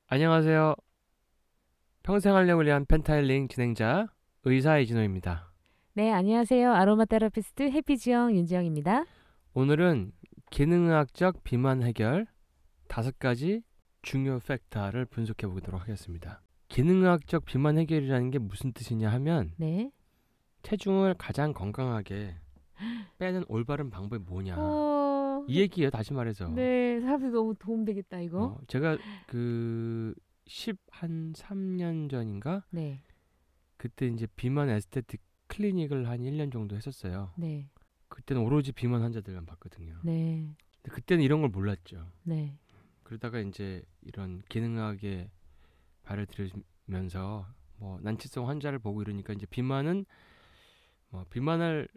안녕하세요. 평생 활력을 위한 펜타일링 진행자 의사 이진호입니다. 네, 안녕하세요. 아로마 테라피스트 해피지영 윤지영입니다. 오늘은 기능의학적 비만 해결 5가지 중요 팩터를 분석해 보도록 하겠습니다. 기능의학적 비만 해결이라는 게 무슨 뜻이냐 하면 네. 체중을 가장 건강하게 빼는 올바른 방법이 뭐냐 어, 이 얘기예요. 다시 말해서 네, 사람들 너무 도움되겠다, 이거. 제가 한 3년 전인가 네, 그때 이제 비만 에스테틱 클리닉을 한 1년 정도 했었어요. 네, 그때는 오로지 비만 환자들만 봤거든요. 네, 근데 그때는 이런 걸 몰랐죠. 네, 그러다가 이제 이런 기능학에 발을 들이면서 뭐 난치성 환자를 보고 이러니까 이제 비만은 뭐 비만을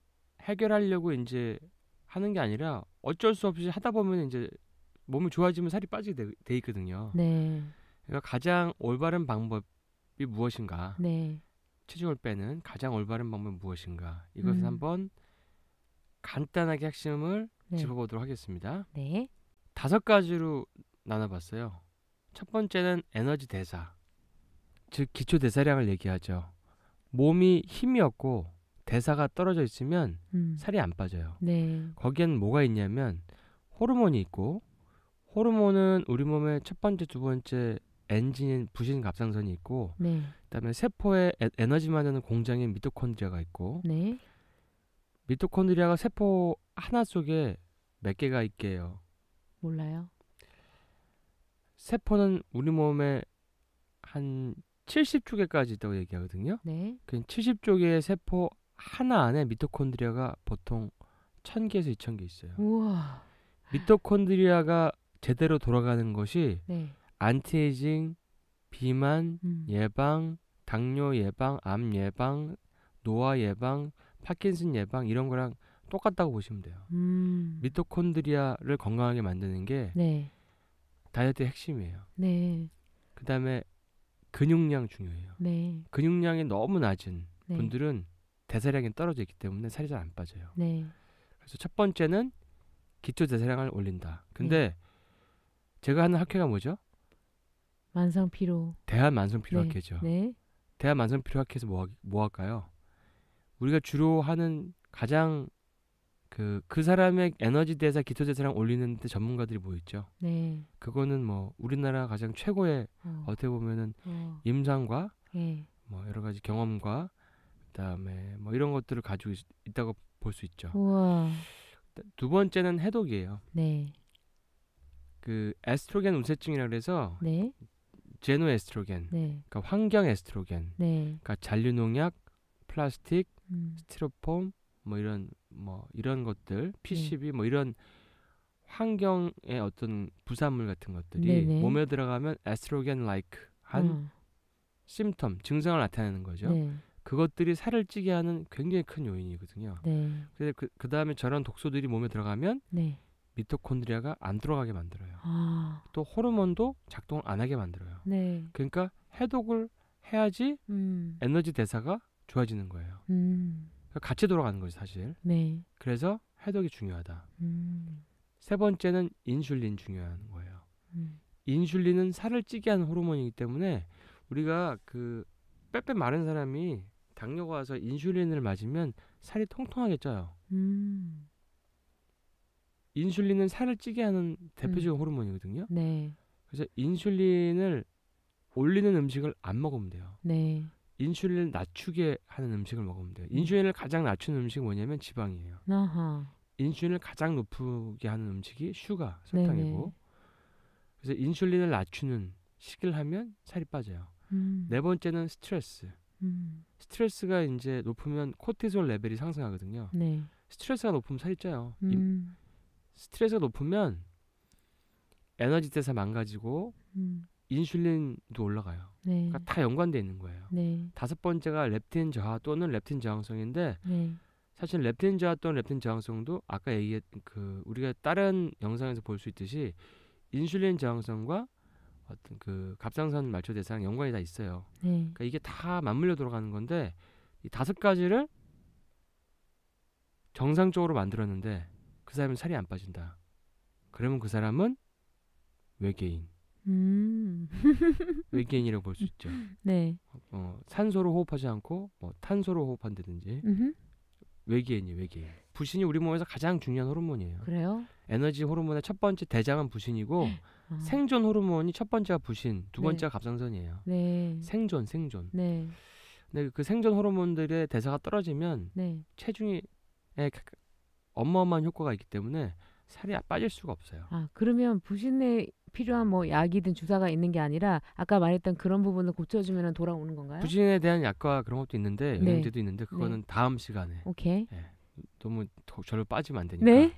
해결하려고 이제 하는 게 아니라 어쩔 수 없이 하다 보면 이제 몸이 좋아지면 살이 빠지게 돼 있거든요. 네, 그러니까 가장 올바른 방법이 무엇인가? 네, 체중을 빼는 가장 올바른 방법은 무엇인가? 이것을 음, 한번 간단하게 핵심을 네, 짚어보도록 하겠습니다. 네, 5가지로 나눠봤어요. 첫 번째는 에너지 대사, 즉 기초 대사량을 얘기하죠. 몸이 힘이 없고 대사가 떨어져 있으면 음, 살이 안 빠져요. 네, 거기엔 뭐가 있냐면 호르몬이 있고, 호르몬은 우리 몸의 첫 번째, 두 번째 엔진인 부신 갑상선이 있고, 네, 그다음에 세포에 에너지 만드는 공장인 미토콘드리아가 있고, 네, 미토콘드리아가 세포 하나 속에 몇 개가 있게요. 몰라요. 세포는 우리 몸에 한 70조 개까지 있다고 얘기하거든요. 네, 그 70조 개의 세포 하나 안에 미토콘드리아가 보통 1000개에서 2000개 있어요. 우와, 미토콘드리아가 제대로 돌아가는 것이 네, 안티에이징, 비만 음, 예방, 당뇨 예방, 암 예방, 노화 예방, 파킨슨 예방 이런 거랑 똑같다고 보시면 돼요. 음, 미토콘드리아를 건강하게 만드는 게 네, 다이어트의 핵심이에요. 네, 그 다음에 근육량 중요해요. 네, 근육량이 너무 낮은 네, 분들은 대사량이 떨어져 있기 때문에 살이 잘 안 빠져요. 네, 그래서 첫 번째는 기초 대사량을 올린다. 네, 근데 제가 하는 학회가 뭐죠? 만성피로, 네, 대한만성피로학회죠. 네, 대한만성피로학회에서 뭐 할까요? 우리가 주로 하는 가장 그 사람의 에너지 대사, 기초 대사량 올리는데 전문가들이 뭐 있죠? 네, 그거는 뭐 우리나라 가장 최고의 어, 어떻게 보면은 어, 임상과 예, 뭐 여러 가지 경험과 그다음에 뭐 이런 것들을 가지고 있다고 볼 수 있죠. 우와, 두 번째는 해독이에요. 네, 그 에스트로겐 우세증이라 그래서 네, 제노 에스트로겐, 네, 그러니까 환경 에스트로겐, 네, 그러니까 잔류농약, 플라스틱, 음, 스티로폼 뭐 이런 것들, 네, PCB 뭐 이런 환경의 어떤 부산물 같은 네, 것들이 네, 몸에 들어가면 에스트로겐 라이크 한 어, 심텀, 증상을 나타내는 거죠. 네, 그것들이 살을 찌게 하는 굉장히 큰 요인이거든요. 네, 그래서 그 다음에 저런 독소들이 몸에 들어가면 네, 미토콘드리아가 안 들어가게 만들어요. 아, 또 호르몬도 작동을 안 하게 만들어요. 네, 그러니까 해독을 해야지 음, 에너지 대사가 좋아지는 거예요. 음, 그러니까 같이 돌아가는 거죠, 사실. 네, 그래서 해독이 중요하다. 음, 세 번째는 인슐린 중요한 거예요. 음, 인슐린은 살을 찌게 하는 호르몬이기 때문에 우리가 그 빼빼 마른 사람이 당뇨가 와서 인슐린을 맞으면 살이 통통하게 쪄요. 음, 인슐린은 살을 찌게 하는 음, 대표적인 호르몬이거든요. 네, 그래서 인슐린을 올리는 음식을 안 먹으면 돼요. 네, 인슐린을 낮추게 하는 음식을 먹으면 돼요. 음, 인슐린을 가장 낮추는 음식이 뭐냐면 지방이에요. 아하, 인슐린을 가장 높게 하는 음식이 슈가, 네, 네, 설탕이고. 그래서 인슐린을 낮추는 식을 하면 살이 빠져요. 음, 네 번째는 스트레스. 스트레스가 이제 높으면 코티솔 레벨이 상승하거든요. 네, 스트레스가 높으면 살이 쪄요. 음, 스트레스가 높으면 에너지 대사 망가지고 음, 인슐린도 올라가요. 네, 그러니까 다 연관돼 있는 거예요. 네, 다섯 번째가 렙틴 저하 또는 렙틴 저항성인데 네, 사실 렙틴 저하 또는 렙틴 저항성도 아까 얘기했던 그 우리가 다른 영상에서 볼 수 있듯이 인슐린 저항성과 어떤 그 갑상선 말초 대사랑 연관이 다 있어요. 네, 그러니까 이게 다 맞물려 돌아가는 건데 이 5가지를 정상적으로 만들었는데 그 사람은 살이 안 빠진다. 그러면 그 사람은 외계인. 음, 외계인이라고 볼 수 있죠. 네. 산소로 호흡하지 않고 뭐 탄소로 호흡한다든지 음흠. 외계인이 외계인. 부신이 우리 몸에서 가장 중요한 호르몬이에요. 그래요? 에너지 호르몬의 첫 번째 대장은 부신이고 아, 생존 호르몬이 첫 번째가 부신, 두 네. 번째가 갑상선이에요. 네. 생존. 네. 근데 그 생존 호르몬들의 대사가 떨어지면 네. 체중에 어마어마한 효과가 있기 때문에 살이 빠질 수가 없어요. 아, 그러면 부신에 필요한 뭐 약이든 주사가 있는 게 아니라 아까 말했던 그런 부분을 고쳐주면 돌아오는 건가요? 부신에 대한 약과 그런 것도 있는데 네. 영양제도 있는데 그거는 다음 시간에. 오케이. 너무 절로 빠지면 안 되니까. 네.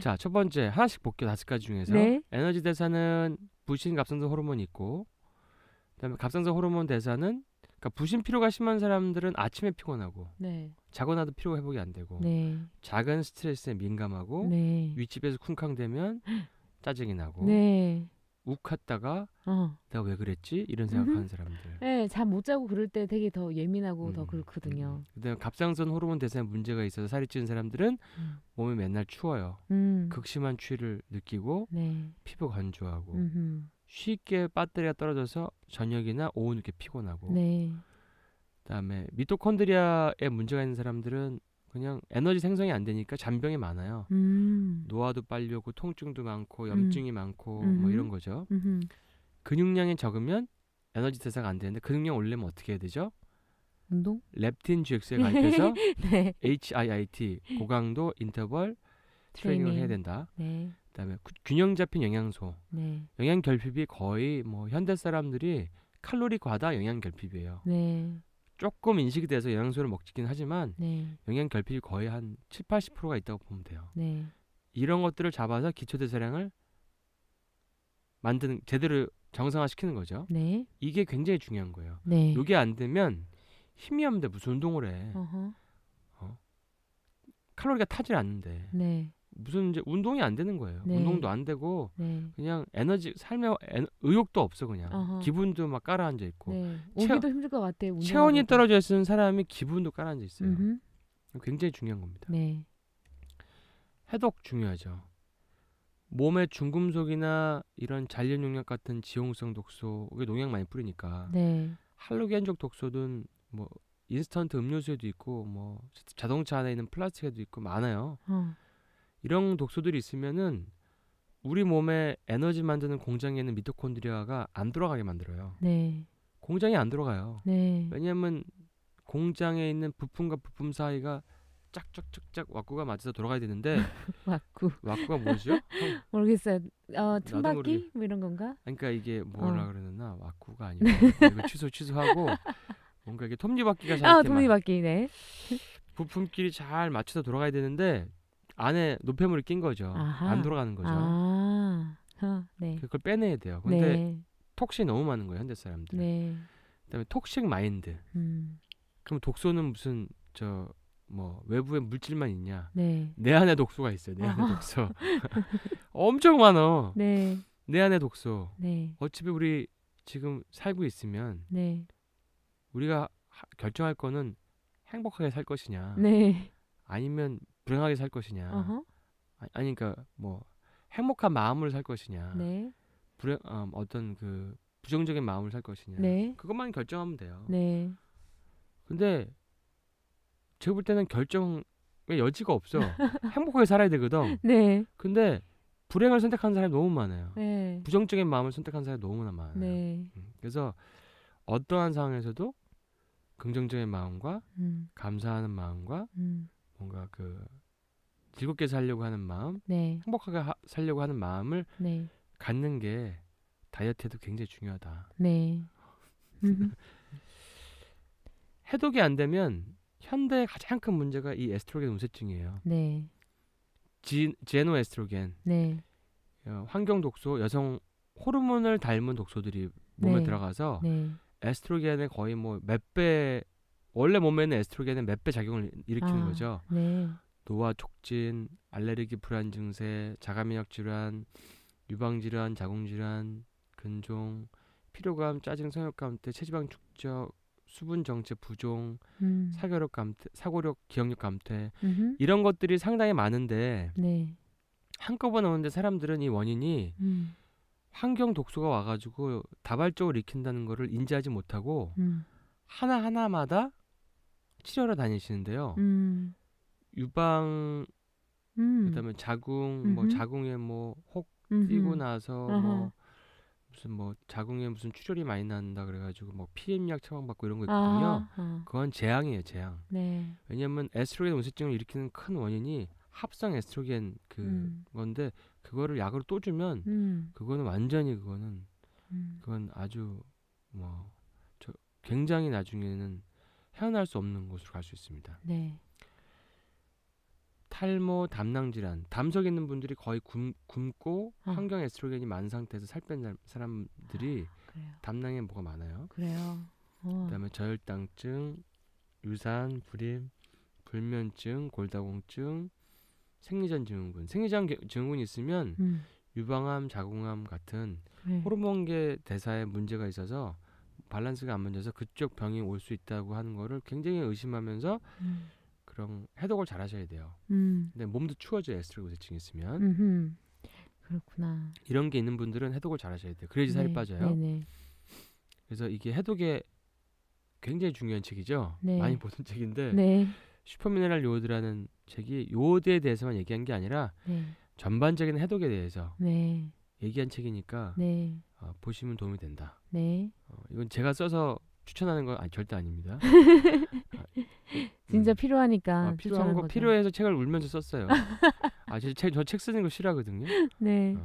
자, 첫 번째 하나씩 볼게요. 5가지 중에서. 네. 에너지 대사는 부신, 갑상선 호르몬이 있고, 그다음에 갑상선 호르몬 대사는 그러니까 부신 피로가 심한 사람들은 아침에 피곤하고 네. 자고 나도 피로 회복이 안 되고 네. 작은 스트레스에 민감하고 네. 윗집에서 쿵쾅대면 짜증이 나고 네. 욱했다가 어. 내가 왜 그랬지? 이런 생각하는 사람들. 네, 잠 못 자고 그럴 때 되게 더 예민하고 더 그렇거든요. 그다음에 갑상선 호르몬 대사에 문제가 있어서 살이 찌는 사람들은 음. 몸이 맨날 추워요. 극심한 추위를 느끼고 네. 피부 건조하고 음흠. 쉽게 배터리가 떨어져서 저녁이나 오후 늦게 피곤하고 네. 그다음에 미토콘드리아에 문제가 있는 사람들은 그냥 에너지 생성이 안 되니까 잔병이 많아요. 노화도 빨리 오고 통증도 많고 염증이 많고 뭐 이런 거죠. 근육량이 적으면 에너지 대사가 안 되는데 근육량 올리면 어떻게 해야 되죠? 운동? 렙틴 GX에 가입해서 네. HIIT 고강도 인터벌 트레이닝을 해야 된다. 네. 그다음에 균형 잡힌 영양소. 네. 영양 결핍이 거의 뭐 현대 사람들이 칼로리 과다 영양 결핍이에요. 네. 조금 인식이 돼서 영양소를 먹긴 하지만 네. 영양 결핍이 거의 한 7, 80%가 있다고 보면 돼요. 네. 이런 것들을 잡아서 기초 대사량을 만드는 제대로 정상화시키는 거죠. 네. 이게 굉장히 중요한 거예요. 네. 이게 안 되면 힘이 없는데 무슨 운동을 해. 어허. 칼로리가 타질 않는데 네. 무슨 이제 운동이 안 되는 거예요. 네. 운동도 안 되고 네. 그냥 에너지 삶에 의욕도 없어 그냥. 어허. 기분도 막 깔아앉아 있고 네. 오기도 힘들 것 같아요. 체온이 운동하기도. 떨어져 있는 사람이 기분도 깔아앉아 있어요. 음흠. 굉장히 중요한 겁니다. 네. 해독 중요하죠. 몸에 중금속이나 이런 잔류농약 같은 지용성 독소, 이게 농약 많이 뿌리니까 네. 할로겐족 독소든 뭐 인스턴트 음료수에도 있고 뭐 자동차 안에 있는 플라스틱에도 있고 많아요. 이런 독소들이 있으면은 우리 몸에 에너지 만드는 공장에 있는 미토콘드리아가 안 돌아가게 만들어요. 네. 공장이 안 돌아가요. 네. 왜냐하면 공장에 있는 부품과 부품 사이가 짝짝짝짝 왁구가 맞아서 돌아가야 되는데 왁구가 뭐죠? 모르겠어요. 나도 틈바퀴 모르게. 뭐 이런 건가? 그러니까 이게 뭐라 그러나 왁구가 아니고 이거 취소하고 뭔가 이게 톱니바퀴가 잘 이렇게 톱니바퀴. 네. 부품끼리 잘 맞춰서 돌아가야 되는데 안에 노폐물이 낀 거죠. 아하. 안 돌아가는 거죠. 네. 그걸 빼내야 돼요. 근데 네. 톡식이 너무 많은 거예요, 현대 사람들. 네. 그다음에 톡식 마인드. 그럼 독소는 무슨 뭐 외부에 물질만 있냐? 네. 내 안에 독소가 있어요. 내 안에 독소. 엄청 많어. 네. 내 안에 독소. 네. 어차피 우리 지금 살고 있으면 네. 우리가 결정할 거는 행복하게 살 것이냐, 네. 아니면 불행하게 살 것이냐, 어허. 아니 그러니까 뭐 행복한 마음으로 살 것이냐, 네. 어떤 그 부정적인 마음을 살 것이냐, 네. 그것만 결정하면 돼요. 네. 근데 제가 볼 때는 결정의 여지가 없어. 행복하게 살아야 되거든. 네. 근데 불행을 선택하는 사람이 너무 많아요. 네. 부정적인 마음을 선택하는 사람이 너무나 많아요. 네. 그래서 어떠한 상황에서도 긍정적인 마음과 감사하는 마음과 뭔가 그 즐겁게 살려고 하는 마음, 네. 행복하게 살려고 하는 마음을 네. 갖는 게 다이어트에도 굉장히 중요하다. 네. 해독이 안 되면 현대의 가장 큰 문제가 이 에스트로겐 우세증이에요. 네. 제노에스트로겐, 네. 환경 독소, 여성 호르몬을 닮은 독소들이 몸에 네. 들어가서 네. 에스트로겐의 거의 뭐 몇 배, 원래 몸에 있는 에스트로겐의 몇 배 작용을 일으키는 거죠. 네. 노화 촉진, 알레르기 불안 증세, 자가면역 질환, 유방 질환, 자궁 질환, 근종, 피로감, 짜증, 성욕 감퇴, 체지방 축적, 수분 정체 부종, 사고력 감퇴, 기억력 감퇴, 이런 것들이 상당히 많은데 네. 한꺼번에 오는데 사람들은 이 원인이 환경 독소가 와가지고 다발적으로 익힌다는 거를 인지하지 못하고 하나 하나마다 치료하러 다니시는데요. 유방 그다음에 자궁 뭐 자궁에 뭐 혹 띄고 나서 뭐 무슨 뭐 자궁에 무슨 출혈이 많이 난다 그래가지고 뭐 피임약 처방받고 이런 거 있거든요. 그건 재앙이에요, 재앙. 네. 왜냐하면 에스트로겐 우세증을 일으키는 큰 원인이 합성 에스트로겐 건데 그거를 약으로 또 주면 그거는 완전히 그건 아주 뭐 굉장히 나중에는 헤어날 수 없는 곳으로 갈 수 있습니다. 네. 탈모, 담낭 질환, 담석 있는 분들이 거의 굶고 환경 에스트로겐이 많은 상태에서 살 뺀 사람들이 그래요. 담낭에 뭐가 많아요. 그래요. 그다음에 저혈당증, 유산, 불임, 불면증, 골다공증, 생리전 증후군. 생리전 증후군이 있으면 유방암, 자궁암 같은 네. 호르몬계 대사에 문제가 있어서 밸런스가 안 맞아서 그쪽 병이 올 수 있다고 하는 거를 굉장히 의심하면서 그런 해독을 잘 하셔야 돼요. 근데 몸도 추워져요. 에스트로겐 우세증이 있으면. 그렇구나. 이런 게 있는 분들은 해독을 잘 하셔야 돼요. 그래야지 살이 빠져요. 네네. 그래서 이게 해독에 굉장히 중요한 책이죠. 네. 많이 보는 책인데 네. 슈퍼미네랄 요오드라는 책이 요오드에 대해서만 얘기한 게 아니라 네. 전반적인 해독에 대해서 네. 얘기한 책이니까 네. 보시면 도움이 된다. 네. 이건 제가 써서 추천하는 건 절대 아닙니다. 진짜 필요하니까 필요한 거 거죠. 필요해서 책을 울면서 썼어요. 저 책 쓰는 거 싫어하거든요. 네.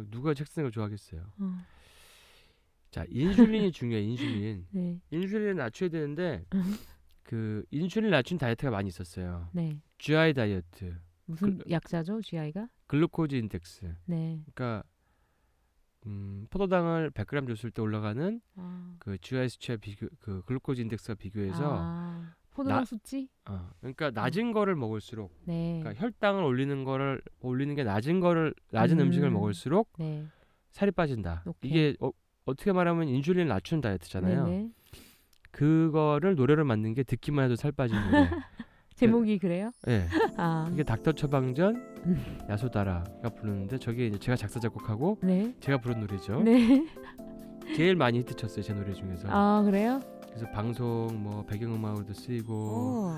누가 책 쓰는 거 좋아하겠어요. 자, 인슐린이 중요해. 인슐린. 네. 인슐린을 낮춰야 되는데 그 인슐린 낮춘 다이어트가 많이 있었어요. 네. GI 다이어트. 무슨 약자죠, GI가? 글루코즈 인덱스. 네. 그러니까 포도당을 100g 줬을 때 올라가는 그 GI 수치와 그 글루코즈 인덱스가 비교해서 포도당 수치? 그러니까 낮은 거를 먹을수록 네. 그러니까 혈당을 올리는 게 낮은 음식을 먹을수록 네. 살이 빠진다. 오케이. 이게 어떻게 말하면 인슐린 낮춘 다이어트잖아요. 네네. 그거를 노래로 만든 게 듣기만 해도 살 빠지는 노래. 제목이 그래요? 네. 이게 닥터 처방전 야소다라가 부르는데 저게 이제 제가 작사 작곡하고 네. 제가 부른 노래죠. 네. 제일 많이 히트 쳤어요, 제 노래 중에서. 그래요? 그래서 방송 뭐 배경음악으로도 쓰이고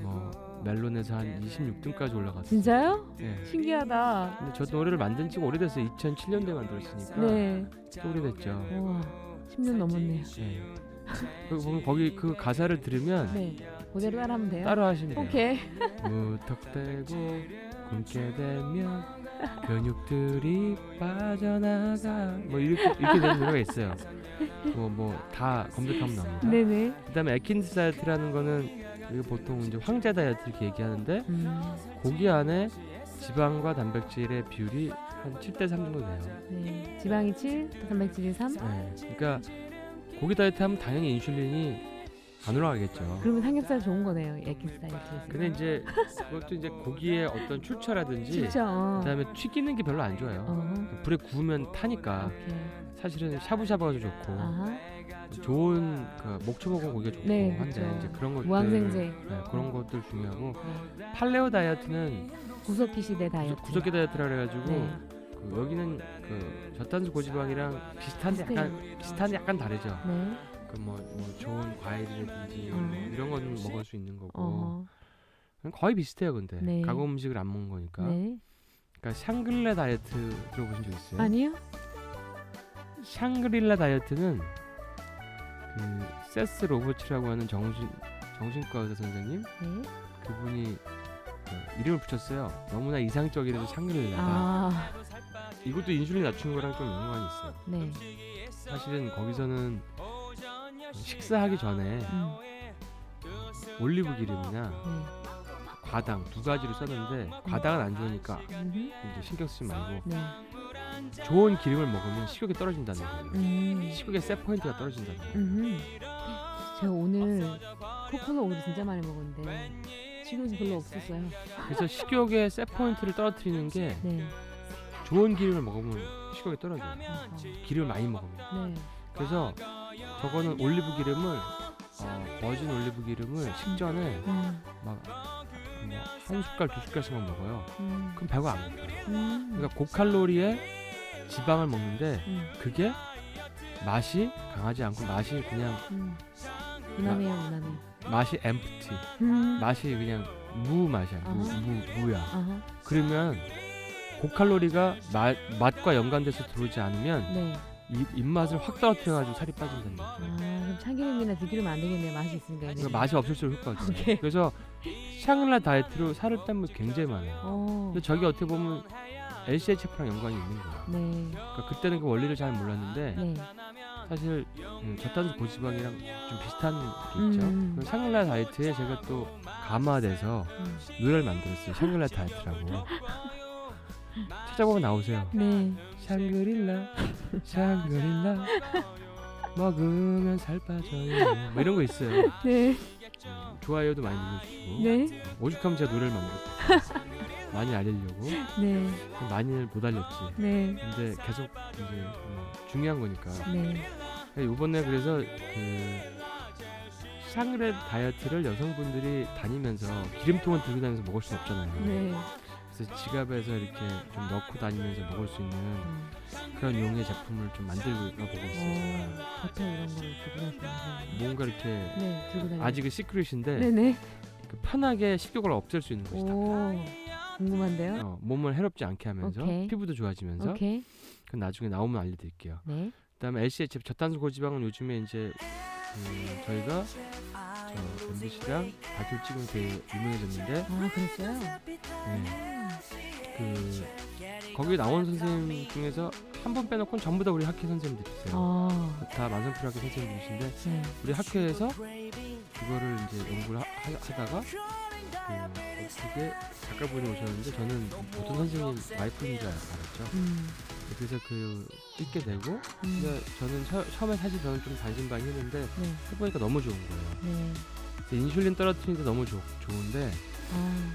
뭐 멜론에서 한 26등까지 올라갔어요. 진짜요? 네. 신기하다. 근데 저 노래를 만든 지가 오래됐어요. 2007년도에 만들었으니까. 네. 또 오래됐죠. 와, 10년 넘었네요. 네. 보면 거기 그 가사를 들으면 네. 그대로 따라하면 돼요? 따라 하시면 돼요. 오케이. 무턱대고 굶게 되면 근육들이 빠져나가 뭐 이렇게 되는 노래가 있어요. 뭐 다 검색하면 나옵니다. 네네. 그다음에 에킨스 다이어트라는 거는 이게 보통 이제 황제 다이어트 이렇게 얘기하는데 고기 안에 지방과 단백질의 비율이 한 7대 3 정도 돼요. 네. 지방이 7, 단백질이 3. 네. 그러니까 고기 다이어트 하면 당연히 인슐린이 안 올라가겠죠. 그러면 삼겹살 좋은 거네요. 에킨스 다이어트에서. 근데 이제 그것도 이제 고기의 어떤 출처라든지 진짜. 그다음에 튀기는 게 별로 안 좋아요. 불에 구우면 타니까. 오케이. 사실은 샤브샤브가 좋고 좋은 그 목초 먹은 고기가 좋고 네, 한데 그렇죠. 이제 그런 것들 무항생제. 네, 그런 것들 중요하고 네. 팔레오 다이어트는 구석기 시대 다이어트. 구석기 다이어트라 그래가지고 네. 그 여기는 그 저탄수 고지방이랑 비슷한데 약간 다르죠. 네. 그 뭐 좋은 과일이라든지 이런 건 먹을 수 있는 거고 거의 비슷해요. 근데 네. 가공 음식을 안 먹는 거니까. 네. 그러니까 샹글레 다이어트 들어보신 적 있어요? 아니요? 샹그릴라 다이어트는 그 세스 로버츠라고 하는 정신과 의사 선생님 네. 그분이 이름을 붙였어요. 너무나 이상적이라서 샹그릴라다. 이것도 인슐린 낮춘 거랑 좀 연관이 있어요. 네. 사실은 거기서는 식사하기 전에 올리브 기름이나 과당 두 가지로 썼는데 과당은 안 좋으니까 이제 신경 쓰지 말고 좋은 기름을 먹으면 식욕이 떨어진다는 거예요. 식욕의 셋 포인트가 떨어진다는 거예요. 제가 오늘 코코넛 오일 진짜 많이 먹었는데 식욕이 별로 없었어요. 그래서 식욕의 셋 포인트를 떨어뜨리는 게 좋은 기름을 먹으면 식욕이 떨어져요. 기름을 많이 먹으면. 그래서 저거는 올리브 기름을 버진 올리브 기름을 식전에 막 한 숟갈 두 숟갈씩만 먹어요. 그럼 배가 안 고파요. 그러니까 고칼로리에 지방을 먹는데 그게 맛이 강하지 않고 맛이 그냥 무난해요, 무난해. 맛이 엠프티. 맛이 그냥 무 맛이야. 무야. 아하. 그러면 고칼로리가 맛과 연관돼서 들어오지 않으면 네. 입맛을 확 떨어뜨려가지고 살이 빠진다는 거죠. 그럼 참기름이나 들기름 안 되겠네요. 맛이 있으니까. 그러니까 맛이 없을수록 효과가 오케이. 있어요. 그래서 샹글라 다이어트로 살을 뺀 분 굉장히 많아요. 근데 저게 어떻게 보면 LCHF랑 연관이 있는 거예요. 네. 그러니까 그때는 그 원리를 잘 몰랐는데 네. 사실 저탄수 고지방이랑 좀 비슷한 게 있죠. 그 샹글라 다이어트에 제가 또 감화돼서 노래를 만들었어요. 샹글라 다이어트라고. 찾아보면 나오세요. 네. 샹그릴라 샹그릴라 먹으면 살 빠져요. 뭐 이런 거 있어요. 네. 좋아요도 많이 눌러주시고. 네. 오죽하면 제가 노래를 만들었어요. 많이 알리려고. 네. 많이를 못 알렸지. 네. 근데 계속 이제 중요한 거니까. 네. 이번에 그래서 그 샹그레 다이어트를 여성분들이 다니면서 기름통을 들고 다니면서 먹을 수는 없잖아요. 네. 그래서 지갑에서 이렇게 좀 넣고 다니면서 먹을 수 있는 그런 용의 제품을 좀 만들어 보고 있어요. 제가. 버터 이런 거를 들고 다니시는 뭔가 이렇게 네, 들고 다니는. 아직은 시크릿인데 네네. 그 편하게 식욕을 없앨 수 있는 것이다. 오, 궁금한데요? 몸을 해롭지 않게 하면서 오케이. 피부도 좋아지면서. 오케이. 그건 나중에 나오면 알려드릴게요. 네. 그다음에 LCHF 저탄수 고지방은 요즘에 이제 저희가 MBC랑 다큐를 찍으면 되게 유명해졌는데. 아, 그랬어요? 네. 거기 나온 선생님 중에서 한 분 빼놓고는 전부 다 우리 학회 선생님들이세요. 다 만성피로학회 선생님들이신데 네. 우리 학회에서 그거를 이제 연구를 하다가 그게 작가분이 오셨는데 저는 보통 선생님 와이프인 줄 알았죠. 그래서 찍게 되고 근데 저는 처음에 사실 저는 좀 반신반의했는데 네. 해보니까 너무 좋은 거예요. 네. 그래서 인슐린 떨어뜨리는데 너무 좋은데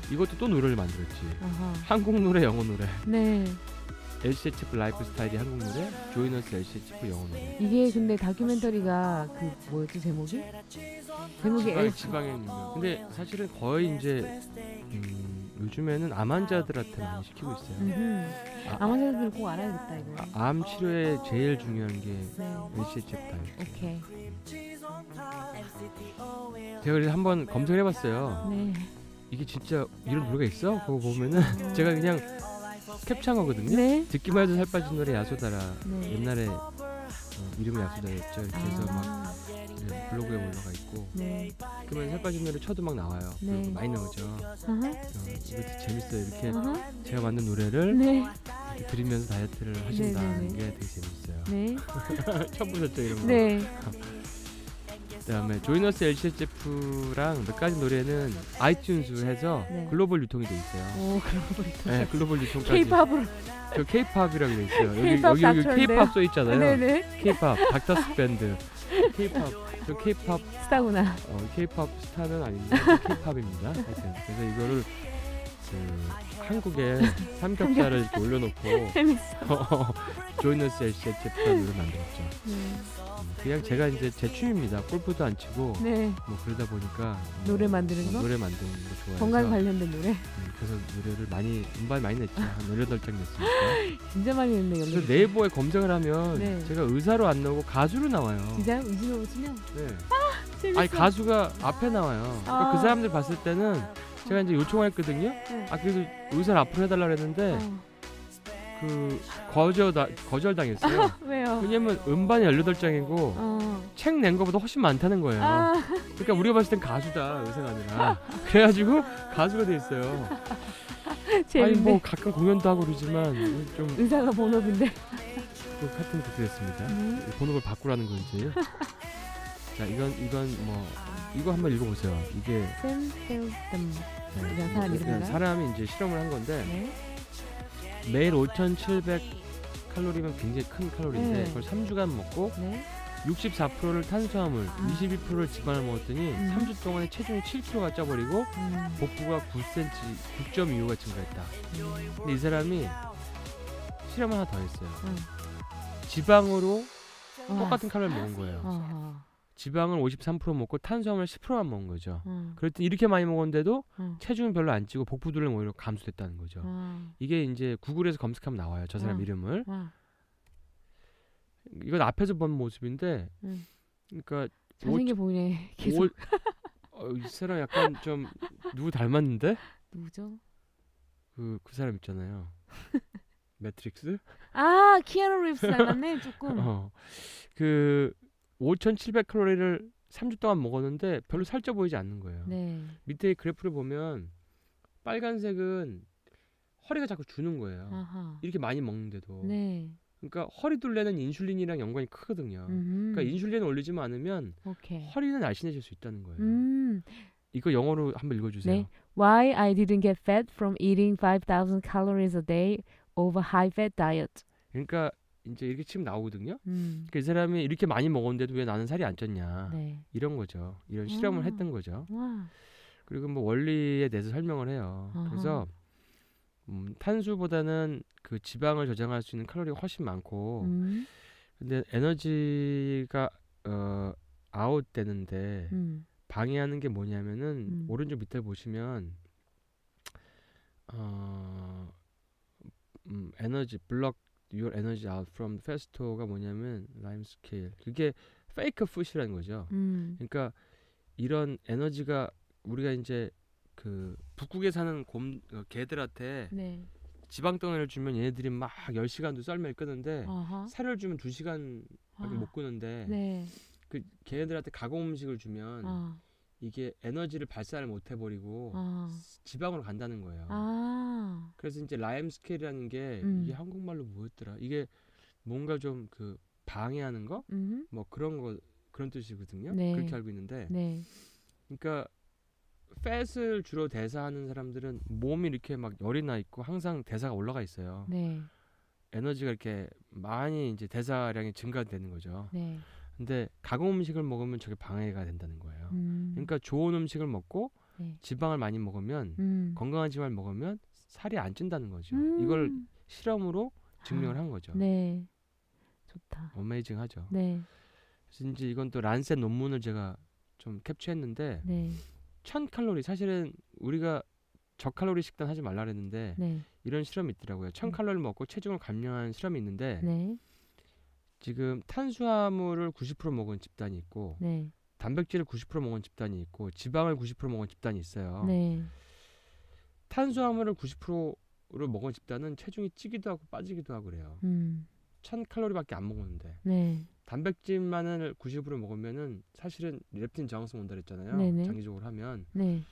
이것도 또 노래를 만들었지. 아하. 한국 노래, 영어 노래. 네. LCHF 라이프 스타일이 한국 노래, 조이너스 LCHF 영어 노래. 이게 근데 다큐멘터리가 그 뭐였지 제목이? 제목이 지방에 있는. 근데 사실은 거의 이제 요즘에는 암 환자들한테 많이 시키고 있어요. 암 환자들 꼭 알아야겠다 이거. 암 치료에 제일 중요한 게 네. LCHF 다이어트. 오케이. 제가 그래서 한번 검색을 해봤어요. 네. 이게 진짜 이런 노래가 있어? 그거 보면은 제가 그냥 캡처한 거거든요. 네. 듣기만 해도 살 빠진 노래 야소다라. 네. 옛날에 이름이 야소다였죠. 이렇게 해서 막 블로그에 올라가 있고. 네. 그러면 살 빠진 노래 쳐도 막 나와요. 네. 그리고 많이 나오죠. 이것도 재밌어요. 이렇게 제가 만든 노래를 네. 이렇게 들으면서 다이어트를 하신다는 네. 게 되게 재밌어요. 네. 처음 보셨죠 이런 거? 네. 그다음에 조이너스 LCHF랑 몇 가지 노래는 아이튠즈 해서 네. 글로벌 유통이 돼 있어요. 오, 그런 네, 글로벌 유통까지. K-팝으로. 저 K-팝이라고 돼 있어요. K-팝 여기 닥터인데요? K-팝 써 있잖아요. 네네. K-팝 닥터스 밴드. K-팝 저 K-팝 스타구나. K-팝 스타는 아닌데 K-팝입니다. 하여튼 그래서 이거를 한국에 삼겹살을 이렇게 올려놓고 재밌어. 조이너스 LCHF를 만들었죠. 그냥 제가 이제 제 취미입니다. 골프도 안 치고 네. 뭐 그러다 보니까 노래 만드는 거? 노래 만드는 거 좋아해서 건강 관련된 노래? 그래서 노래를 운발 많이 냈죠. 한 18장 냈으니까. 진짜 많이 했네. 그래서 네이버에 검색을 하면 네. 제가 의사로 안 나오고 가수로 나와요. 진짜요? 의심해 보시면? 네. 재밌어. 아니 가수가 앞에 나와요. 그러니까 그 사람들 봤을 때는 제가 이제 요청을 했거든요. 네. 그래서 의사를 앞으로 해달라 그랬는데 거절당했어요. 왜요? 왜냐면 음반이 18장이고 책 낸 거보다 훨씬 많다는 거예요. 그러니까 우리가 봤을 땐 가수다 의사가 아니라. 그래가지고 가수가 돼 있어요. 아니 뭐 가끔 공연도 하고 그러지만 좀 의사가 본업인데. 하여튼 그렇게 됐습니다. 본업을 바꾸라는 건지. 자 이건 뭐 이거 한번 읽어보세요. 이게 샘 셀덤 이런 사람 이름인가요? 사람이 이제 실험을 한 건데 네. 매일 5,700 칼로리면 굉장히 큰 칼로리인데 네. 그걸 3주간 먹고 네. 64%를 탄수화물, 22%를 지방을 먹었더니 3주 동안에 체중이 7kg가 쪄버리고 복부가 9cm, 9.25가 증가했다. 근데 이 사람이 실험을 하나 더 했어요. 지방으로 똑같은 칼로리를 먹은 거예요. 지방을 53% 먹고 탄수화물 10%만 먹은 거죠. 그랬더니 이렇게 많이 먹었는데도 체중은 별로 안 찌고 복부들은 오히려 감소됐다는 거죠. 이게 이제 구글에서 검색하면 나와요. 저 사람 이름을. 이건 앞에서 본 모습인데, 응. 그러니까 잘생겨 보이네. 계속. 이 사람 약간 좀 누구 닮았는데? 누구죠? 그 사람 있잖아요. 매트릭스? 아, 키아누 리브스 닮았네. 조금. 어. 그 5,700칼로리를 3주 동안 먹었는데 별로 살쪄 보이지 않는 거예요. 네. 밑에 그래프를 보면 빨간색은 허리가 자꾸 주는 거예요. 아하. 이렇게 많이 먹는데도. 네. 그러니까 허리둘레는 인슐린이랑 연관이 크거든요. 그러니까 인슐린을 올리지 않으면 오케이. 허리는 날씬해질 수 있다는 거예요. 이거 영어로 한번 읽어주세요. 네. Why I didn't get fat from eating 5,000 calories a day over high-fat diet. 그러니까 이제 이렇게 치면 나오거든요. 음. 그 사람이 이렇게 많이 먹었는데도 왜 나는 살이 안 쪘냐. 네. 이런 거죠. 이런 실험을 아. 했던 거죠. 와. 그리고 뭐 원리에 대해서 설명을 해요. 아하. 그래서 탄수보다는 그 지방을 저장할 수 있는 칼로리가 훨씬 많고, 근데 에너지가 아웃되는데 방해하는 게 뭐냐면은 오른쪽 밑에 보시면 에너지 블럭 your energy out from fasto가 뭐냐면 라임 스케일. 그게 페이크 푸시라는 거죠. 그러니까 이런 에너지가 우리가 이제 그 북극에 사는 개들한테 네. 지방 덩어리를 주면 얘네들이 막 10시간도 썰매를 끄는데 아하. 살을 주면 2시간밖에 못 끄는데 네. 그 걔네들한테 가공 음식을 주면 아. 이게 에너지를 발산을 못 해버리고 아. 지방으로 간다는 거예요. 아. 그래서 이제 라임 스케일이라는 게 이게 한국말로 뭐였더라? 이게 뭔가 좀 그 방해하는 거? 뭐 그런 뜻이거든요. 네. 그렇게 알고 있는데, 네. 그러니까 팻을 주로 대사하는 사람들은 몸이 이렇게 막 열이 나 있고 항상 대사가 올라가 있어요. 네. 에너지가 이렇게 많이 이제 대사량이 증가되는 거죠. 네. 근데 가공 음식을 먹으면 저게 방해가 된다는 거예요. 그러니까 좋은 음식을 먹고 네. 지방을 많이 먹으면 건강한 지방을 먹으면 살이 안 찐다는 거죠. 이걸 실험으로 증명을 한 거죠. 네. 좋다. 어메이징하죠. 네. 그래서 이제 이건 또 란셋 논문을 제가 좀 캡처했는데, 네. 1000칼로리, 사실은 우리가 저칼로리 식단 하지 말라 그랬는데 네. 이런 실험이 있더라고요. 1000칼로리를 먹고 체중을 감량한 실험이 있는데, 네. 지금 탄수화물을 90% 먹은 집단이 있고 네. 단백질을 90% 먹은 집단이 있고 지방을 90% 먹은 집단이 있어요. 네. 탄수화물을 90%를 먹은 집단은 체중이 찌기도 하고 빠지기도 하고 그래요. 1000칼로리밖에 안 먹었는데, 네. 단백질만을 90% 먹으면은 사실은 렙틴 저항성 온다 그랬잖아요. 네네. 장기적으로 하면. 네.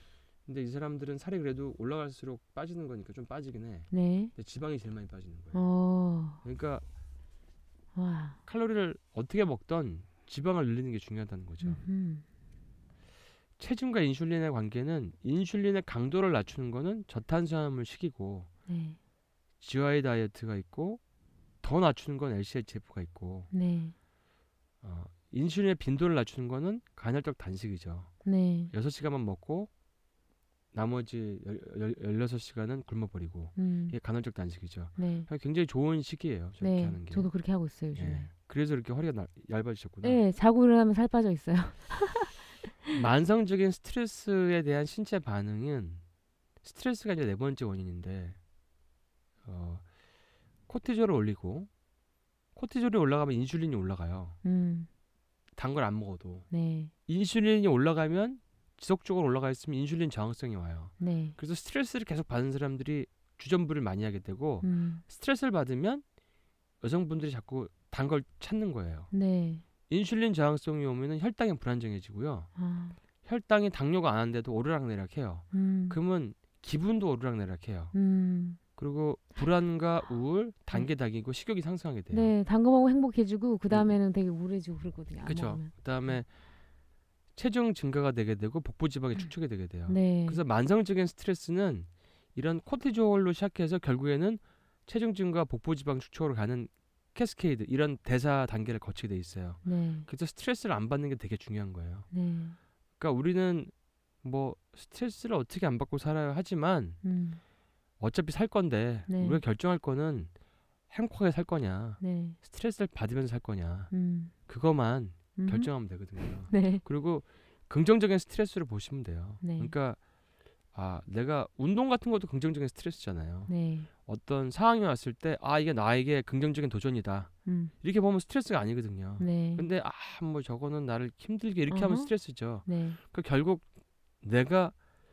근데 이 사람들은 살이 그래도 올라갈수록 빠지는 거니까 좀 빠지긴 해. 네. 근데 지방이 제일 많이 빠지는 거예요. 그러니까 와. 칼로리를 어떻게 먹던 지방을 늘리는 게 중요하다는 거죠. 체중과 인슐린의 관계는, 인슐린의 강도를 낮추는 거는 저탄수화물식이고, 네. GI 다이어트가 있고, 더 낮추는 건 LCHF가 있고, 네. 인슐린의 빈도를 낮추는 거는 간헐적 단식이죠. 네. 6시간만 먹고 나머지 16시간은 굶어버리고, 이게 간헐적 단식이죠. 네. 굉장히 좋은 식이에요. 저렇게 네. 하는 게. 저도 그렇게 하고 있어요, 요즘에. 예. 그래서 이렇게 허리가 얇아지셨구나. 네, 자고 일어나면 살 빠져 있어요. 만성적인 스트레스에 대한 신체 반응은, 스트레스가 이제 네 번째 원인인데, 코티졸을 올리고, 코티졸이 올라가면 인슐린이 올라가요. 단 걸 안 먹어도. 네. 인슐린이 올라가면, 지속적으로 올라가 있으면 인슐린 저항성이 와요. 네. 그래서 스트레스를 계속 받는 사람들이 주전부리를 많이 하게 되고, 스트레스를 받으면 여성분들이 자꾸 단 걸 찾는 거예요. 네. 인슐린 저항성이 오면은 혈당이 불안정해지고요. 혈당이 당뇨가 안 하는데도 오르락내락해요. 그러면 기분도 오르락내락해요. 그리고 불안과 우울, 단계닭이고 식욕이 상승하게 돼요. 네, 단 거 먹으면 행복해지고 그 다음에는 되게 우울해지고 그러거든요. 그렇죠. 그다음에 체중 증가가 되게 되고 복부 지방이 축적이 되게 돼요. 네. 그래서 만성적인 스트레스는 이런 코티졸로 시작해서 결국에는 체중 증가, 복부 지방 축적으로 가는 캐스케이드, 이런 대사 단계를 거치게 돼 있어요. 네. 그래서 스트레스를 안 받는 게 되게 중요한 거예요. 네. 그러니까 우리는 뭐 스트레스를 어떻게 안 받고 살아야 하지만 어차피 살 건데, 네. 우리가 결정할 거는 행복하게 살 거냐, 네. 스트레스를 받으면서 살 거냐, 그것만 결정하면 되거든요. 네. 그리고 긍정적인 스트레스를 보시면 돼요. 네. 그러니까 내가 운동 같은 것도 긍정적인 스트레스잖아요. 네. 어떤 상황이 왔을 때 이게 나에게 긍정적인 도전이다. 이렇게 보면 스트레스가 아니거든요. 네. 근데 뭐 저거는 나를 힘들게 이렇게 하면 어허. 스트레스죠. 네. 그 결국 내가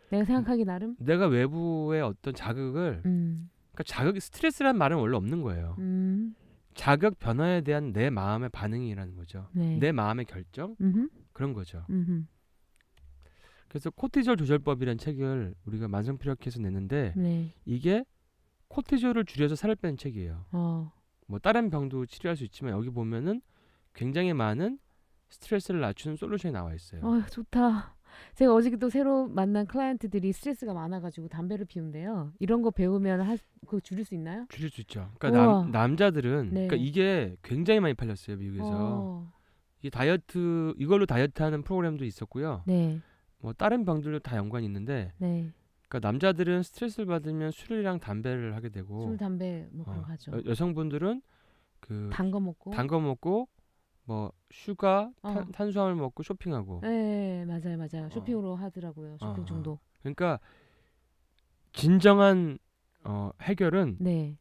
생각하기 나름. 내가 외부의 어떤 자극을 그러니까 자극 스트레스라는 말은 원래 없는 거예요. 자극 변화에 대한 내 마음의 반응이라는 거죠. 네. 내 마음의 결정 그런 거죠. 그래서 코티졸 조절법이라는 책을 우리가 만성피로학회에서 냈는데 네. 이게 코티졸을 줄여서 살을 빼는 책이에요. 뭐 다른 병도 치료할 수 있지만 여기 보면은 굉장히 많은 스트레스를 낮추는 솔루션이 나와 있어요. 좋다. 제가 어저께 또 새로 만난 클라이언트들이 스트레스가 많아가지고 담배를 피운대요. 이런 거 배우면 그거 줄일 수 있나요? 줄일 수 있죠. 그러니까 남자들은 네. 그러니까 이게 굉장히 많이 팔렸어요 미국에서. 이 다이어트 이걸로 다이어트하는 프로그램도 있었고요. 네. 뭐 다른 병들도 다 연관이 있는데. 네. 그러니까 남자들은 스트레스를 받으면 술이랑 담배를 하게 되고. 술, 담배 뭐 그런 거 하죠. 여성분들은 그 단 거 먹고. 뭐 슈가, 탄수화물 먹고 쇼핑하고. 네, 맞아요. 쇼핑으로 하더라고요. 쇼핑 중독. 그러니까 진정한 해결은 네.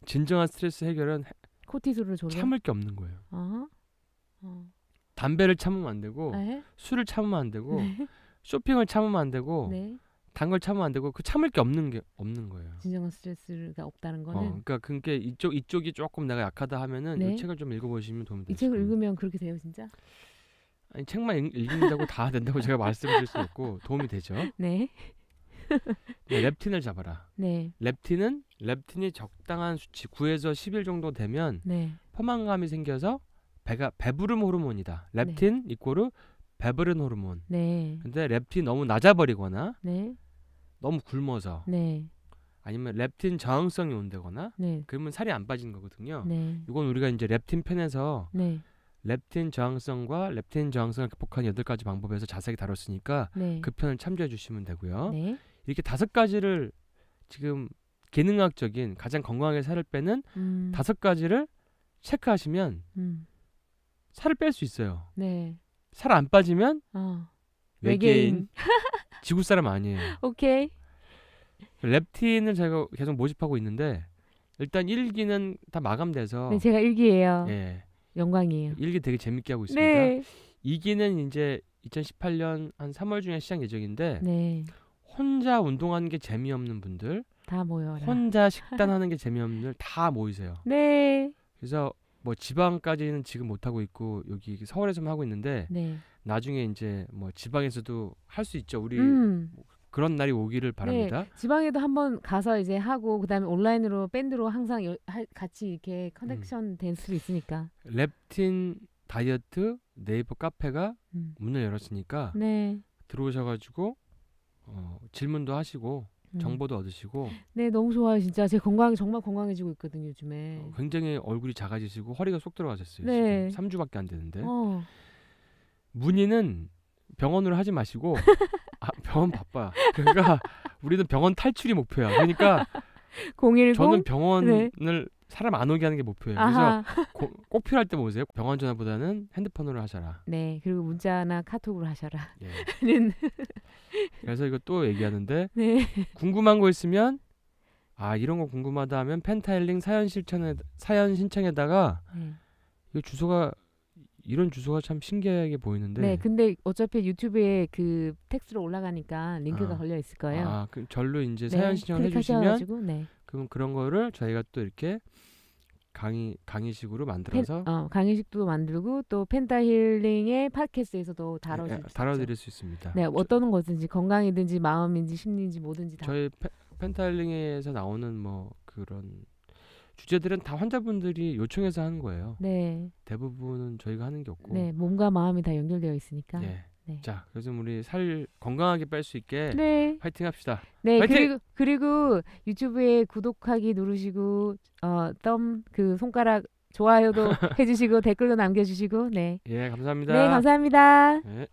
진정한 스트레스 해결은 코티졸을 줘서 참을 게 없는 거예요. 담배를 참으면 안 되고 네? 술을 참으면 안 되고 네. 쇼핑을 참으면 안 되고 네. 단 걸 참으면 안 되고 그 참을 게 없는 거예요. 진정한 스트레스가 없다는 거는. 그러니까 그게 이쪽이 조금 내가 약하다 하면은 네? 이 책을 좀 읽어보시면 도움이 되죠. 이 책을 읽으면 그렇게 돼요, 진짜? 아니 책만 읽는다고 다 된다고 제가 말씀드릴 수 없고 도움이 되죠. 네. 렙틴을 잡아라. 네. 렙틴이 적당한 수치 9에서 10일 정도 되면 네. 포만감이 생겨서 배부름 호르몬이다. 렙틴 이꼬르 배부른 호르몬. 네. 근데 렙틴이 너무 낮아버리거나 네. 너무 굶어서 네. 아니면 렙틴 저항성이 온다거나 네. 그러면 살이 안 빠지는 거거든요. 네. 이건 우리가 이제 렙틴 편에서 네. 렙틴 저항성과 렙틴 저항성을 극복하는 8가지 방법에서 자세히 다뤘으니까 네. 그 편을 참조해 주시면 되고요. 네. 이렇게 5가지를 지금 기능학적인 가장 건강하게 살을 빼는 5가지를 체크하시면 살을 뺄 수 있어요. 네. 살 안 빠지면 외계인. 지구 사람 아니에요. 오케이. 렙틴을 제가 계속 모집하고 있는데 일단 1기는 다 마감돼서 네, 제가 1기예요. 예. 영광이에요. 1기 되게 재밌게 하고 있습니다. 네. 2기는 이제 2018년 한 3월 중에 시작 예정인데 네. 혼자 운동하는 게 재미없는 분들, 다 모여라. 혼자 식단하는 게 재미없는 분들 다 모이세요. 네. 그래서 뭐 지방까지는 지금 못 하고 있고 여기 서울에서만 하고 있는데 네. 나중에 이제 뭐 지방에서도 할 수 있죠. 우리 그런 날이 오기를 바랍니다. 네. 지방에도 한번 가서 이제 하고 그다음에 온라인으로 밴드로 항상 같이 이렇게 커넥션 될 수 있으니까. 렙틴 다이어트 네이버 카페가 문을 열었으니까 네. 들어오셔가지고 질문도 하시고 정보도 얻으시고. 네, 너무 좋아요. 진짜 제 정말 건강해지고 있거든요, 요즘에. 굉장히 얼굴이 작아지시고 허리가 쏙 들어가셨어요. 네. 지금 3주밖에 안 되는데. 문의는 병원으로 하지 마시고 병원 바빠. 그러니까 우리는 병원 탈출이 목표야. 그러니까 010 저는 병원을 사람 안 오게 하는 게 목표예요. 아하. 그래서 꼭 필요할 때 모으세요. 병원 전화보다는 핸드폰으로 하셔라. 네, 그리고 문자나 카톡으로 하셔라. 예. 그래서 이거 또 얘기하는데 네. 궁금한 거 있으면 이런 거 궁금하다 하면 펜타일링 사연 신청에다가 이 주소가 이런 주소가 참 신기하게 보이는데. 네, 근데 어차피 유튜브에 그 텍스트로 올라가니까 링크가 걸려 있을 거예요. 그 절로 이제 사연 신청을 해주시면 그럼 그런 거를 저희가 또 이렇게 강의식으로 만들어서 강의식도 만들고 또 펜타힐링의 팟캐스트에서도 다뤄드릴 수 있습니다. 네, 어떤 것든지 건강이든지 마음인지 심리인지 뭐든지 다. 저희 펜타힐링에서 나오는 뭐 그런 주제들은 다 환자분들이 요청해서 하는 거예요. 네. 대부분은 저희가 하는 게 없고. 네, 몸과 마음이 다 연결되어 있으니까. 네. 자, 그래서 우리 살 건강하게 뺄 수 있게 파이팅 합시다. 네, 파이팅! 그리고 유튜브에 구독하기 누르시고 그 손가락 좋아요도 해주시고 댓글도 남겨주시고. 네. 예, 감사합니다. 네, 감사합니다. 네.